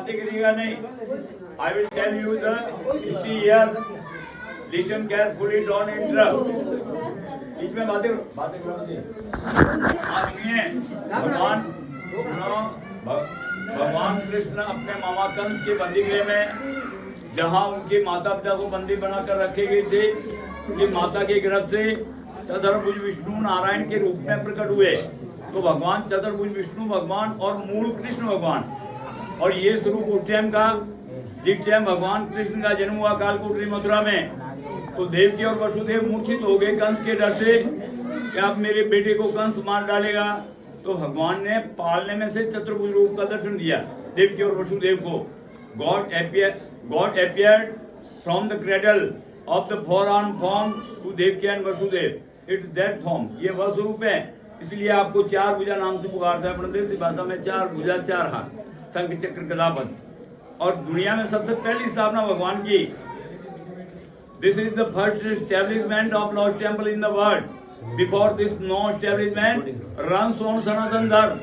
बातें करिएगा नहीं। I will tell you the history here, listen carefully, don't interrupt. बीच में बातें करो जी। भगवान कृष्ण अपने मामा कंस के बंदीगृह में, जहाँ उनके माता पिता को बंदी बनाकर रखे गए थे, उनकी माता के गर्भ से चतुर्भुज विष्णु नारायण के रूप में प्रकट हुए। तो भगवान चतुर्भुज विष्णु भगवान और मूल कृष्ण भगवान, और ये स्वरूप उस टाइम का जिस टाइम भगवान कृष्ण का जन्म हुआ कालकोटरी मथुरा में, तो देवकी और वसुदेव मूर्छित हो गए कंस के डर से कि अब मेरे बेटे को कंस मार डालेगा। तो भगवान ने पालने में से चतुर्भुज रूप का दर्शन दिया देवकी और वसुदेव को। God appeared from the cradle of the four-armed form to Devaki and Vasudev. It's that form. ये वह स्वरूप है, इसलिए आपको चार भुजा नाम से पुकारता है। अपने देसी भाषा में चार भुजा चार हाथ, शंख चक्र गदा पद्म। और दुनिया में सबसे पहली स्थापना भगवान की। This is the first establishment of Lord's temple in the world. Before this, no establishment runs on सनातन धर्म।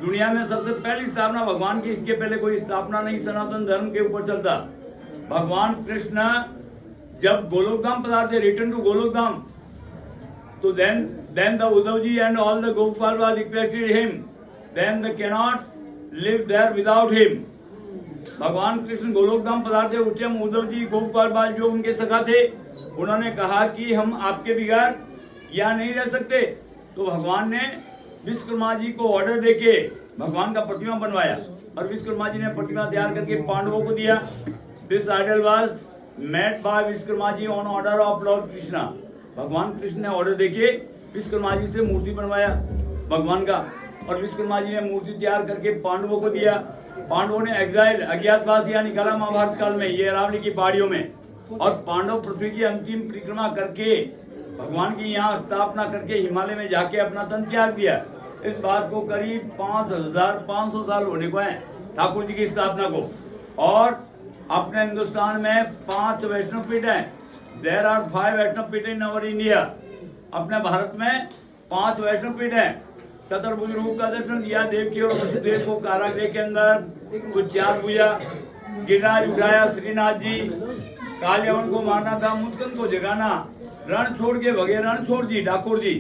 दुनिया में सबसे पहली स्थापना भगवान की, इसके पहले कोई स्थापना नहीं सनातन धर्म के ऊपर चलता। भगवान कृष्ण जब गोलोकधाम पधारते, रिटर्न टू गोलोकधाम, तो then the Uddhav ji and all the Gopalwas requested him, then they cannot live there without him. भगवान कृष्ण गोलोकधाम पधारते, उस टाइम उद्धव जी गोपाल जो उनके सखा थे, उन्होंने कहा कि हम आपके बिगाड़ यहाँ नहीं रह सकते। तो भगवान ने विश्वकर्मा जी को ऑर्डर देके भगवान का प्रतिमा बनवाया, और विश्वकर्मा जी ने प्रतिमा तैयार करके पांडवों को दिया। This idol was made by Vishwakarma ji on order of lord Krishna. भगवान कृष्ण ने ऑर्डर देके विश्वकर्मा जी से मूर्ति बनवाया भगवान का, और विश्वकर्मा जी ने मूर्ति तैयार करके पांडवों को दिया। पांडवों ने एग्जाइल अज्ञातवास यहाँ निकाला महाभारत काल में, ये अरावली की पहाड़ियों में, और पांडव पृथ्वी की अंतिम परिक्रमा करके भगवान की यहाँ स्थापना करके हिमालय में जाके अपना तन त्याग दिया। इस बात को करीब 5500 साल होने को है ठाकुर जी की स्थापना को। और अपने हिंदुस्तान में 5 वैष्णव पीठ है। देयर आर 5 वैष्णव पीठ इन अवर इंडिया। अपने भारत में 5 वैष्णव पीठ है। चतुर्भुज रूप का दर्शन दिया देवकी और वसुदेव को कारागृह के अंदर, तो 4 भुजा गिरिराज उठाया श्रीनाथ जी। कालियावन को मारना था, मुस्कंद को जगाना, रण छोड़ के भगे रणछोड़ जी ठाकुर जी,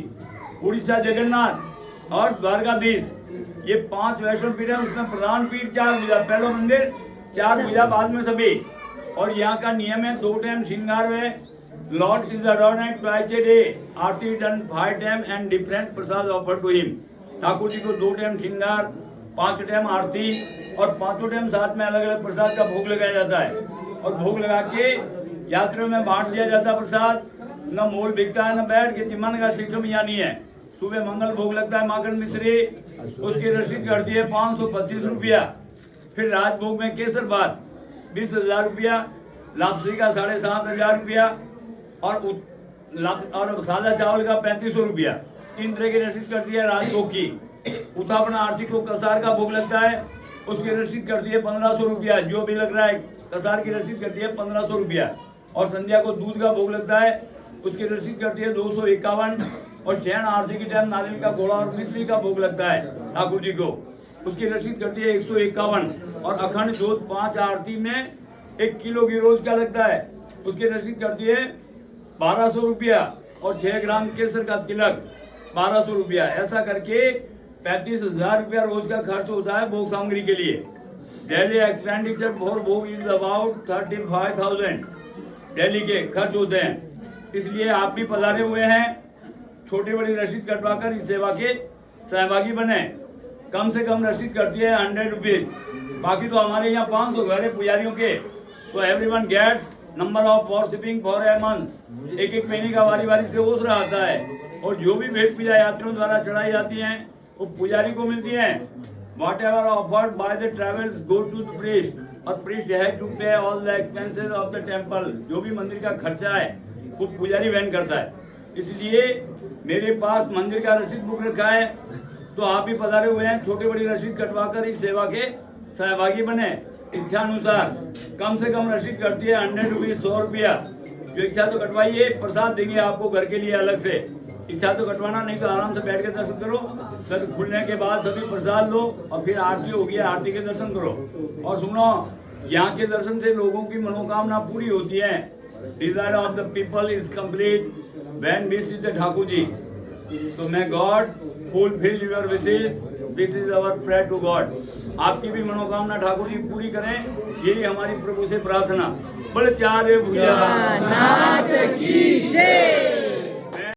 उड़ीसा जगन्नाथ और द्वारकाधीश, ये 5 वैष्णव पीठ है। उसमें प्रधान पीठ 4 भुजा, पहला मंदिर 4 भुजा, बाद में सभी। और यहाँ का नियम है 2 टाइम श्रृंगार है। Lord is around at twice a day, aarti done 5 time and different prasad offer to him. Thakur ji को 2 टाइम श्रृंगार, 5 टाइम आरती, और 5 टाइम साथ में अलग अलग प्रसाद का भोग लगाया जाता है। और भोग लगा के यात्रियों में बांट दिया जाता है प्रसाद। न मोल बिकता है, न बैठ के जिमान का सिस्टम यहाँ नहीं है। सुबह मंगल भोग लगता है माखन मिश्री, उसकी रसीद करती है 525 रुपया। फिर राज भोग में केसर भात 20,000 रुपया, लापसी का 7,500 रुपया, और सादा चावल का 3500 रुपया। 3 तरह की रसीद करती है राज भोग की। उत्थापना आरती को कसार का भोग लगता है, उसकी रसीद करती है 1500 रुपया। जो भी लग रहा है कसार की रसीद करती है 1500 रुपया। और संध्या को दूध का भोग लगता है, उसकी रसीद करती है 251। और शयन आरती के टाइम नारियल का घोड़ा और मिश्री का भोग लगता है ठाकुर जी को, उसकी रसीद करती है 151। और अखंड जोत 5 आरती में 1 किलो की रोज का लगता है, उसकी रसीद करती है 1200 रुपया। और 6 ग्राम केसर का तिलक 1200 रुपया। ऐसा करके 35,000 रुपया रोज का खर्च होता है भोग सामग्री के लिए। डेली एक्सपेंडिचर फॉर भोग इज अबाउट 35,000 डेली के खर्च होते हैं। इसलिए आप भी पधारे हुए हैं, छोटी बड़ी रसीद कटवाकर इस सेवा के सहभागी बने। कम से कम रसीद करती है 100 रुपीज। बाकी तो हमारे यहाँ 500 घर है पुजारियों के, तो everyone gets number of worshipping for a month. एक महीने का वारी वारी से ओसरा आता है। और जो भी भेंट पूजा यात्रियों द्वारा चढ़ाई जाती हैं वो पुजारी को मिलती हैं। Whatever offered by the travels go to the priest, और priest has to pay all the expenses of the temple. जो भी मंदिर का खर्चा है वो पुजारी वहन करता है। इसलिए मेरे पास मंदिर का रसीद बुक रखा है, तो आप भी पधारे हुए हैं। छोटी बड़ी रसीद कटवाकर इस सेवा के सहभागी बने। इच्छा अनुसार कम से कम रसीद करती है 100 रुपीज, 100 रुपया। जो इच्छा तो कटवाइए, प्रसाद देंगे आपको घर के लिए अलग से। इच्छा तो कटवाना नहीं तो आराम से बैठ के दर्शन करो। फिर खुलने के बाद सभी प्रसाद लो और फिर आरती होगी, आरती के दर्शन करो। और सुनो, यहाँ के दर्शन से लोगों की मनोकामना पूरी होती है। Desire of the people is complete when we see the Thakur ji. तो may God fulfil your wishes, this is our prayer to God. आपकी भी मनोकामना ठाकुर जी पूरी करें, यही हमारी प्रभु से प्रार्थना। बड़े चारे भुजा नाथ की जय।